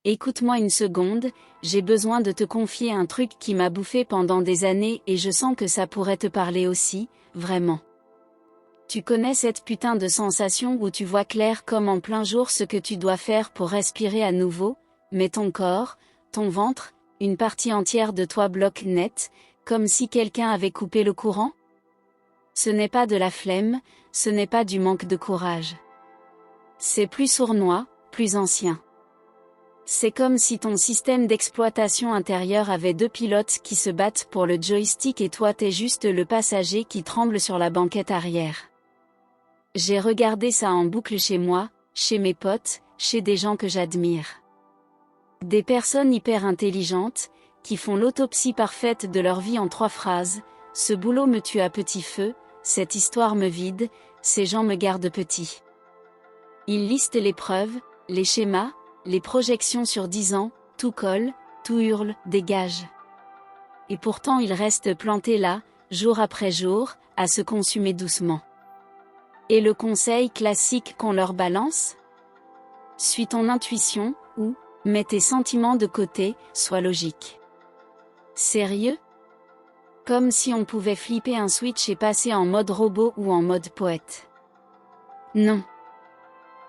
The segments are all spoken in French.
Écoute-moi une seconde, j'ai besoin de te confier un truc qui m'a bouffé pendant des années et je sens que ça pourrait te parler aussi, vraiment. Tu connais cette putain de sensation où tu vois clair comme en plein jour ce que tu dois faire pour respirer à nouveau, mais ton corps, ton ventre, une partie entière de toi bloque net, comme si quelqu'un avait coupé le courant? Ce n'est pas de la flemme, ce n'est pas du manque de courage. C'est plus sournois, plus ancien. C'est comme si ton système d'exploitation intérieure avait deux pilotes qui se battent pour le joystick et toi t'es juste le passager qui tremble sur la banquette arrière. J'ai regardé ça en boucle chez moi, chez mes potes, chez des gens que j'admire. Des personnes hyper intelligentes, qui font l'autopsie parfaite de leur vie en 3 phrases, ce boulot me tue à petit feu, cette histoire me vide, ces gens me gardent petit. Ils listent les preuves, les schémas, les projections sur 10 ans, tout colle, tout hurle, dégage. Et pourtant ils restent plantés là, jour après jour, à se consumer doucement. Et le conseil classique qu'on leur balance? Suis ton intuition, ou, mets tes sentiments de côté, sois logique. Sérieux? Comme si on pouvait flipper un switch et passer en mode robot ou en mode poète. Non.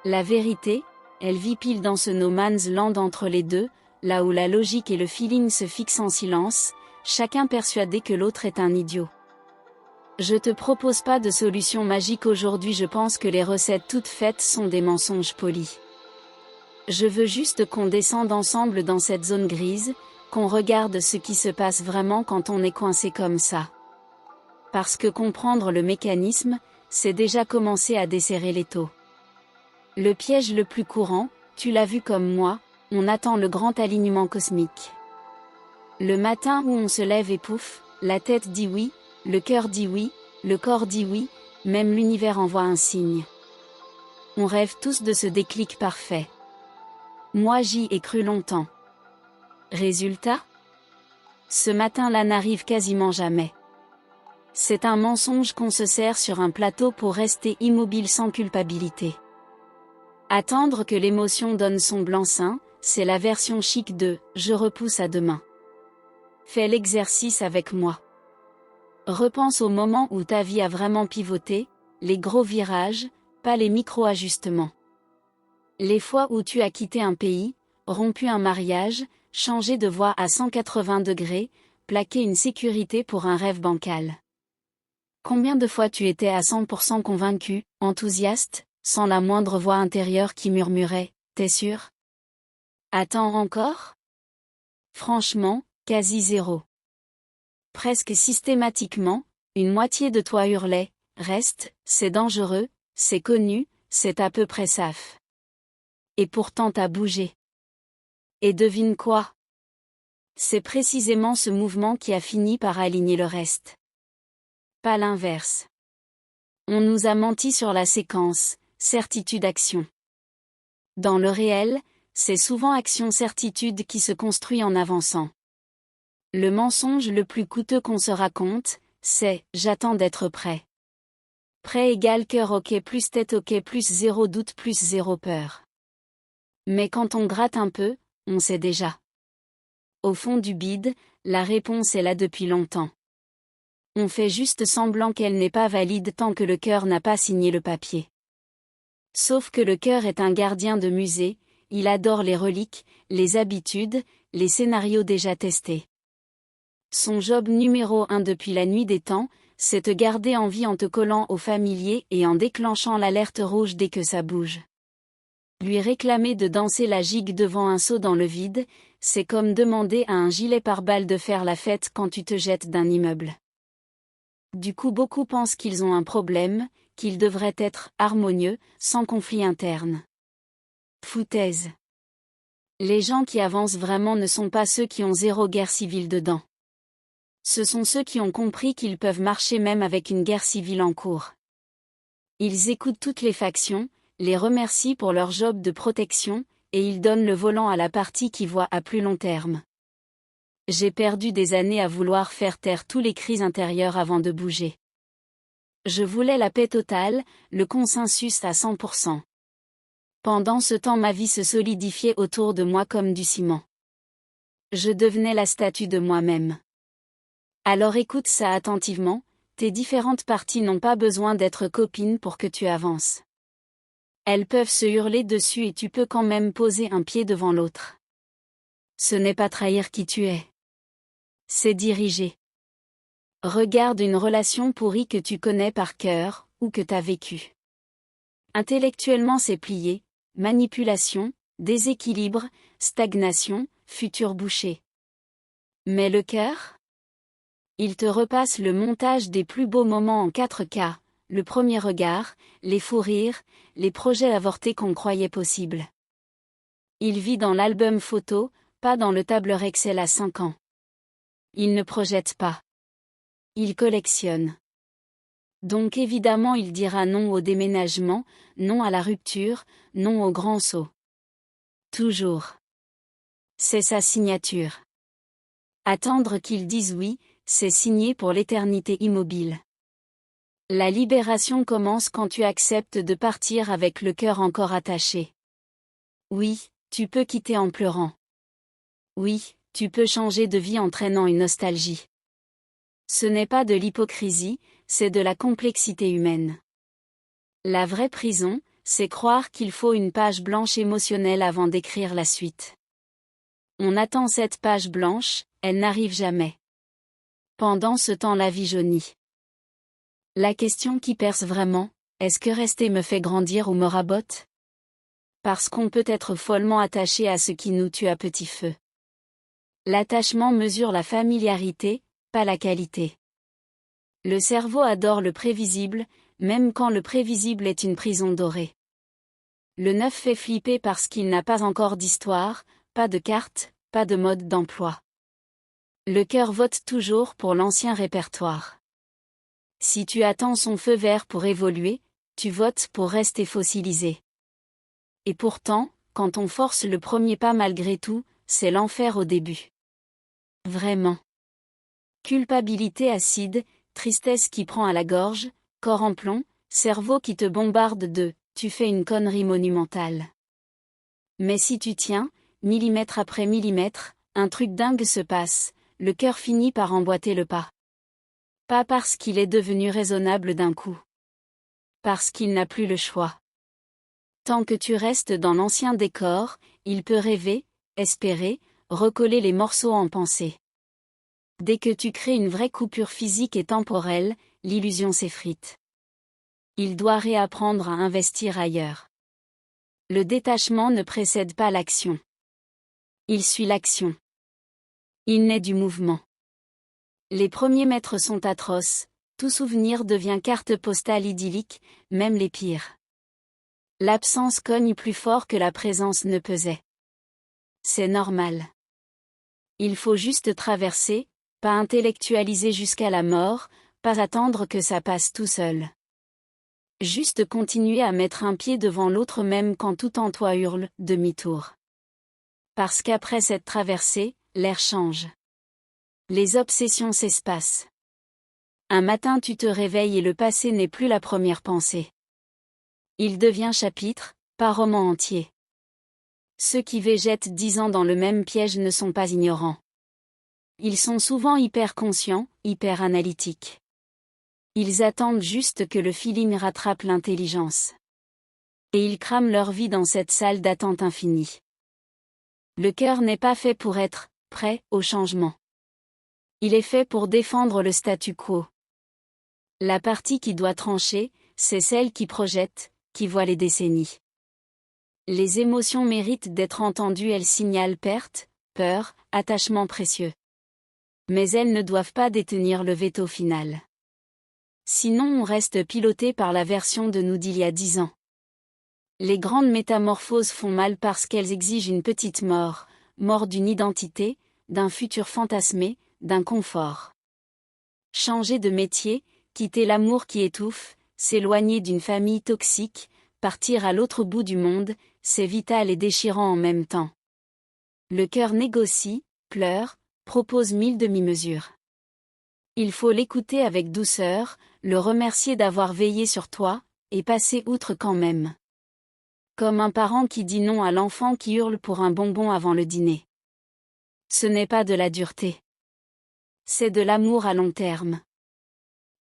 La vérité, elle vit pile dans ce no man's land entre les deux, là où la logique et le feeling se fixent en silence, chacun persuadé que l'autre est un idiot. Je te propose pas de solution magique aujourd'hui, je pense que les recettes toutes faites sont des mensonges polis. Je veux juste qu'on descende ensemble dans cette zone grise, qu'on regarde ce qui se passe vraiment quand on est coincé comme ça. Parce que comprendre le mécanisme, c'est déjà commencer à desserrer l'étau. Le piège le plus courant, tu l'as vu comme moi, on attend le grand alignement cosmique. Le matin où on se lève et pouf, la tête dit oui, le cœur dit oui, le corps dit oui, même l'univers envoie un signe. On rêve tous de ce déclic parfait. Moi j'y ai cru longtemps. Résultat? Ce matin-là n'arrive quasiment jamais. C'est un mensonge qu'on se sert sur un plateau pour rester immobile sans culpabilité. Attendre que l'émotion donne son blanc-seing, c'est la version chic de « je repousse à demain ». Fais l'exercice avec moi. Repense au moment où ta vie a vraiment pivoté, les gros virages, pas les micro-ajustements. Les fois où tu as quitté un pays, rompu un mariage, changé de voie à 180 degrés, plaqué une sécurité pour un rêve bancal. Combien de fois tu étais à 100% convaincu, enthousiaste, sans la moindre voix intérieure qui murmurait « T'es sûr ? Attends encore ?» Franchement, quasi zéro. Presque systématiquement, une moitié de toi hurlait « Reste, c'est dangereux, c'est connu, c'est à peu près safe. » Et pourtant t'as bougé. Et devine quoi? C'est précisément ce mouvement qui a fini par aligner le reste. Pas l'inverse. On nous a menti sur la séquence, certitude-action. Dans le réel, c'est souvent action-certitude qui se construit en avançant. Le mensonge le plus coûteux qu'on se raconte, c'est « j'attends d'être prêt ». Prêt égale cœur ok plus tête ok plus zéro doute plus zéro peur. Mais quand on gratte un peu, on sait déjà. Au fond du bide, la réponse est là depuis longtemps. On fait juste semblant qu'elle n'est pas valide tant que le cœur n'a pas signé le papier. Sauf que le cœur est un gardien de musée, il adore les reliques, les habitudes, les scénarios déjà testés. Son job numéro 1 depuis la nuit des temps, c'est te garder en vie en te collant au familier et en déclenchant l'alerte rouge dès que ça bouge. Lui réclamer de danser la gigue devant un seau dans le vide, c'est comme demander à un gilet pare-balles de faire la fête quand tu te jettes d'un immeuble. Du coup beaucoup pensent qu'ils ont un problème, qu'ils devraient être harmonieux, sans conflit interne. Foutaise. Les gens qui avancent vraiment ne sont pas ceux qui ont zéro guerre civile dedans. Ce sont ceux qui ont compris qu'ils peuvent marcher même avec une guerre civile en cours. Ils écoutent toutes les factions, les remercient pour leur job de protection, et ils donnent le volant à la partie qui voit à plus long terme. J'ai perdu des années à vouloir faire taire tous les cris intérieurs avant de bouger. Je voulais la paix totale, le consensus à 100%. Pendant ce temps ma vie se solidifiait autour de moi comme du ciment. Je devenais la statue de moi-même. Alors écoute ça attentivement, tes différentes parties n'ont pas besoin d'être copines pour que tu avances. Elles peuvent se hurler dessus et tu peux quand même poser un pied devant l'autre. Ce n'est pas trahir qui tu es. C'est diriger. Regarde une relation pourrie que tu connais par cœur, ou que t'as vécue. Intellectuellement c'est plié, manipulation, déséquilibre, stagnation, futur bouché. Mais le cœur? Il te repasse le montage des plus beaux moments en 4K, le premier regard, les fous rires, les projets avortés qu'on croyait possibles. Il vit dans l'album photo, pas dans le tableur Excel à 5 ans. Il ne projette pas. Il collectionne. Donc évidemment il dira non au déménagement, non à la rupture, non au grand saut. Toujours. C'est sa signature. Attendre qu'il dise oui, c'est signer pour l'éternité immobile. La libération commence quand tu acceptes de partir avec le cœur encore attaché. Oui, tu peux quitter en pleurant. Oui, tu peux changer de vie en traînant une nostalgie. Ce n'est pas de l'hypocrisie, c'est de la complexité humaine. La vraie prison, c'est croire qu'il faut une page blanche émotionnelle avant d'écrire la suite. On attend cette page blanche, elle n'arrive jamais. Pendant ce temps la vie jaunit. La question qui perce vraiment, est-ce que rester me fait grandir ou me rabote? Parce qu'on peut être follement attaché à ce qui nous tue à petit feu. L'attachement mesure la familiarité, pas la qualité. Le cerveau adore le prévisible, même quand le prévisible est une prison dorée. Le neuf fait flipper parce qu'il n'a pas encore d'histoire, pas de carte, pas de mode d'emploi. Le cœur vote toujours pour l'ancien répertoire. Si tu attends son feu vert pour évoluer, tu votes pour rester fossilisé. Et pourtant, quand on force le premier pas malgré tout, c'est l'enfer au début. Vraiment. Culpabilité acide, tristesse qui prend à la gorge, corps en plomb, cerveau qui te bombarde de « tu fais une connerie monumentale ». Mais si tu tiens, millimètre après millimètre, un truc dingue se passe, le cœur finit par emboîter le pas. Pas parce qu'il est devenu raisonnable d'un coup. Parce qu'il n'a plus le choix. Tant que tu restes dans l'ancien décor, il peut rêver, espérer, recoller les morceaux en pensée. Dès que tu crées une vraie coupure physique et temporelle, l'illusion s'effrite. Il doit réapprendre à investir ailleurs. Le détachement ne précède pas l'action. Il suit l'action. Il naît du mouvement. Les premiers mètres sont atroces, tout souvenir devient carte postale idyllique, même les pires. L'absence cogne plus fort que la présence ne pesait. C'est normal. Il faut juste traverser, pas intellectualiser jusqu'à la mort, pas attendre que ça passe tout seul. Juste continuer à mettre un pied devant l'autre même quand tout en toi hurle « demi-tour ». Parce qu'après cette traversée, l'air change. Les obsessions s'espacent. Un matin tu te réveilles et le passé n'est plus la première pensée. Il devient chapitre, pas roman entier. Ceux qui végètent 10 ans dans le même piège ne sont pas ignorants. Ils sont souvent hyper conscients, hyper analytiques. Ils attendent juste que le feeling rattrape l'intelligence. Et ils crament leur vie dans cette salle d'attente infinie. Le cœur n'est pas fait pour être prêt au changement. Il est fait pour défendre le statu quo. La partie qui doit trancher, c'est celle qui projette, qui voit les décennies. Les émotions méritent d'être entendues, elles signalent perte, peur, attachement précieux. Mais elles ne doivent pas détenir le veto final. Sinon on reste piloté par la version de nous d'il y a 10 ans. Les grandes métamorphoses font mal parce qu'elles exigent une petite mort, mort d'une identité, d'un futur fantasmé, d'un confort. Changer de métier, quitter l'amour qui étouffe, s'éloigner d'une famille toxique, partir à l'autre bout du monde, c'est vital et déchirant en même temps. Le cœur négocie, pleure, propose 1000 demi-mesures. Il faut l'écouter avec douceur, le remercier d'avoir veillé sur toi, et passer outre quand même. Comme un parent qui dit non à l'enfant qui hurle pour un bonbon avant le dîner. Ce n'est pas de la dureté. C'est de l'amour à long terme.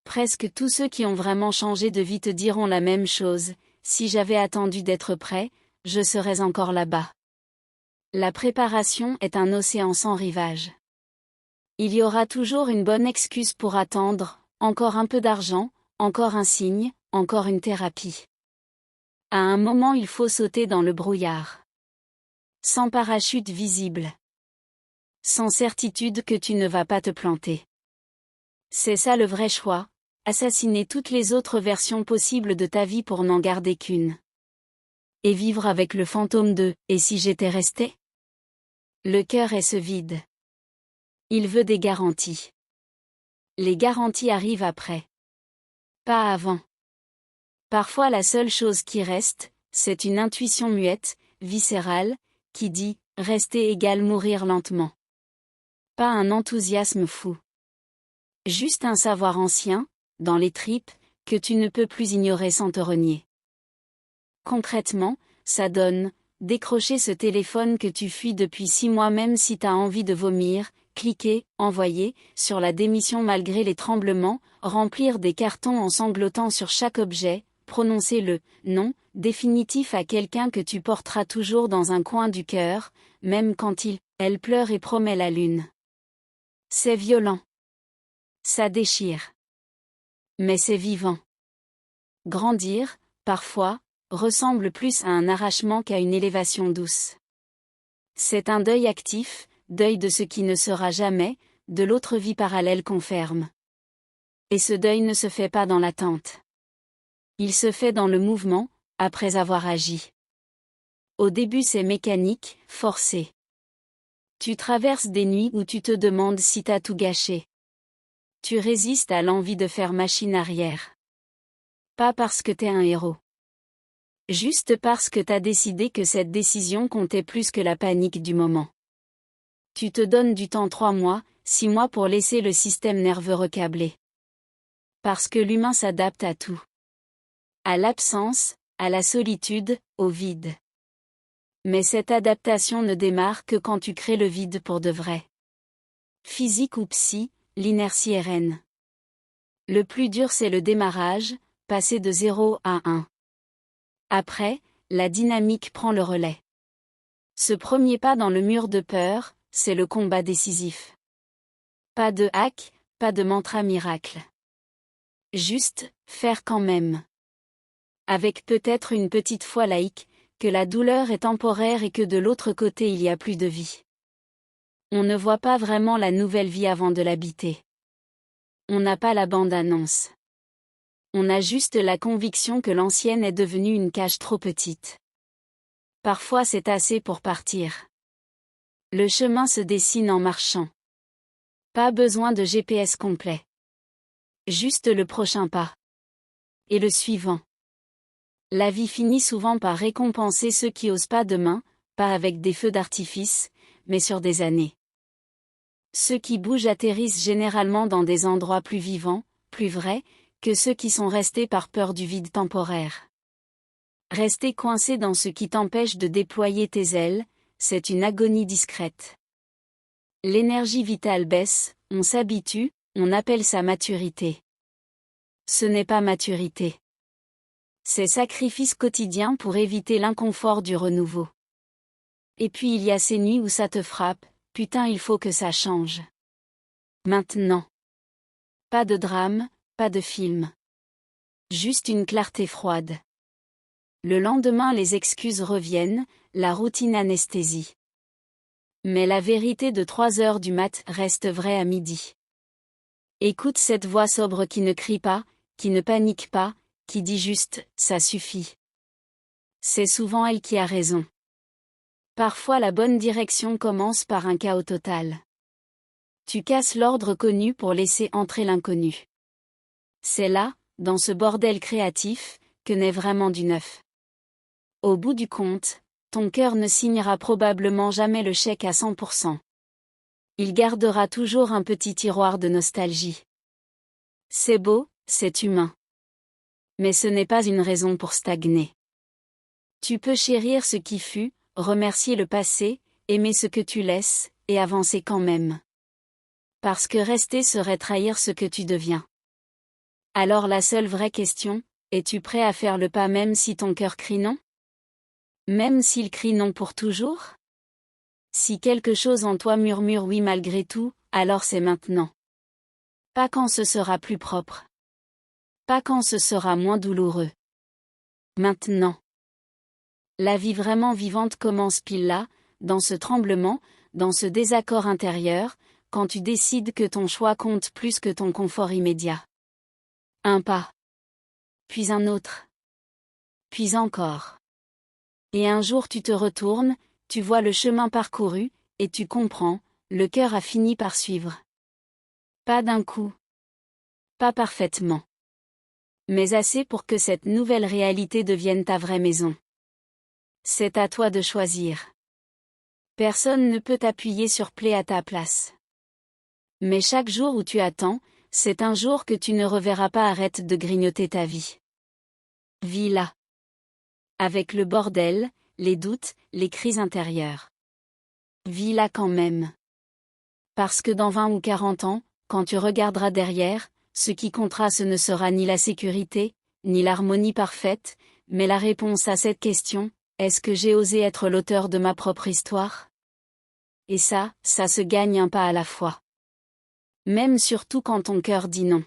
Presque tous ceux qui ont vraiment changé de vie te diront la même chose: si j'avais attendu d'être prêt, je serais encore là-bas. La préparation est un océan sans rivage. Il y aura toujours une bonne excuse pour attendre, encore un peu d'argent, encore un signe, encore une thérapie. À un moment il faut sauter dans le brouillard. Sans parachute visible. Sans certitude que tu ne vas pas te planter. C'est ça le vrai choix, assassiner toutes les autres versions possibles de ta vie pour n'en garder qu'une. Et vivre avec le fantôme de « et si j'étais resté ?» Le cœur est ce vide. Il veut des garanties. Les garanties arrivent après. Pas avant. Parfois la seule chose qui reste, c'est une intuition muette, viscérale, qui dit « rester égale mourir lentement ». Pas un enthousiasme fou. Juste un savoir ancien, dans les tripes, que tu ne peux plus ignorer sans te renier. Concrètement, ça donne décrocher ce téléphone que tu fuis depuis 6 mois même si t'as envie de vomir, cliquer, envoyer, sur la démission malgré les tremblements, remplir des cartons en sanglotant sur chaque objet, prononcer le « non » définitif à quelqu'un que tu porteras toujours dans un coin du cœur, même quand elle pleure et promet la lune. C'est violent. Ça déchire. Mais c'est vivant. Grandir, parfois, ressemble plus à un arrachement qu'à une élévation douce. C'est un deuil actif, deuil de ce qui ne sera jamais, de l'autre vie parallèle qu'on ferme. Et ce deuil ne se fait pas dans l'attente. Il se fait dans le mouvement, après avoir agi. Au début c'est mécanique, forcé. Tu traverses des nuits où tu te demandes si t'as tout gâché. Tu résistes à l'envie de faire machine arrière. Pas parce que t'es un héros. Juste parce que t'as décidé que cette décision comptait plus que la panique du moment. Tu te donnes du temps 3 mois, 6 mois pour laisser le système nerveux recabler. Parce que l'humain s'adapte à tout. À l'absence, à la solitude, au vide. Mais cette adaptation ne démarre que quand tu crées le vide pour de vrai. Physique ou psy, l'inertie est reine. Le plus dur c'est le démarrage, passer de 0 à 1. Après, la dynamique prend le relais. Ce premier pas dans le mur de peur, c'est le combat décisif. Pas de hack, pas de mantra miracle. Juste, faire quand même. Avec peut-être une petite foi laïque, que la douleur est temporaire et que de l'autre côté il y a plus de vie. On ne voit pas vraiment la nouvelle vie avant de l'habiter. On n'a pas la bande-annonce. On a juste la conviction que l'ancienne est devenue une cage trop petite. Parfois c'est assez pour partir. Le chemin se dessine en marchant. Pas besoin de GPS complet. Juste le prochain pas. Et le suivant. La vie finit souvent par récompenser ceux qui osent pas demain, pas avec des feux d'artifice, mais sur des années. Ceux qui bougent atterrissent généralement dans des endroits plus vivants, plus vrais, que ceux qui sont restés par peur du vide temporaire. Rester coincé dans ce qui t'empêche de déployer tes ailes, c'est une agonie discrète. L'énergie vitale baisse, on s'habitue, on appelle ça maturité. Ce n'est pas maturité. C'est sacrifice quotidien pour éviter l'inconfort du renouveau. Et puis il y a ces nuits où ça te frappe, putain il faut que ça change. Maintenant. Pas de drame, pas de film. Juste une clarté froide. Le lendemain les excuses reviennent, la routine anesthésie. Mais la vérité de 3 heures du mat reste vraie à midi. Écoute cette voix sobre qui ne crie pas, qui ne panique pas, qui dit juste « ça suffit ». C'est souvent elle qui a raison. Parfois la bonne direction commence par un chaos total. Tu casses l'ordre connu pour laisser entrer l'inconnu. C'est là, dans ce bordel créatif, que naît vraiment du neuf. Au bout du compte, ton cœur ne signera probablement jamais le chèque à 100%. Il gardera toujours un petit tiroir de nostalgie. C'est beau, c'est humain. Mais ce n'est pas une raison pour stagner. Tu peux chérir ce qui fut, remercier le passé, aimer ce que tu laisses, et avancer quand même. Parce que rester serait trahir ce que tu deviens. Alors la seule vraie question, es-tu prêt à faire le pas même si ton cœur crie non? Même s'il crie non pour toujours? Si quelque chose en toi murmure oui malgré tout, alors c'est maintenant. Pas quand ce sera plus propre. Pas quand ce sera moins douloureux. Maintenant. La vie vraiment vivante commence pile là, dans ce tremblement, dans ce désaccord intérieur, quand tu décides que ton choix compte plus que ton confort immédiat. Un pas. Puis un autre. Puis encore. Et un jour tu te retournes, tu vois le chemin parcouru, et tu comprends, le cœur a fini par suivre. Pas d'un coup. Pas parfaitement. Mais assez pour que cette nouvelle réalité devienne ta vraie maison. C'est à toi de choisir. Personne ne peut t'appuyer sur play à ta place. Mais chaque jour où tu attends, c'est un jour que tu ne reverras pas. Arrête de grignoter ta vie. Vis là. Avec le bordel, les doutes, les crises intérieures. Vis là quand même. Parce que dans 20 ou 40 ans, quand tu regarderas derrière, ce qui comptera ce ne sera ni la sécurité, ni l'harmonie parfaite, mais la réponse à cette question, est-ce que j'ai osé être l'auteur de ma propre histoire? Et ça se gagne un pas à la fois. Même surtout quand ton cœur dit non.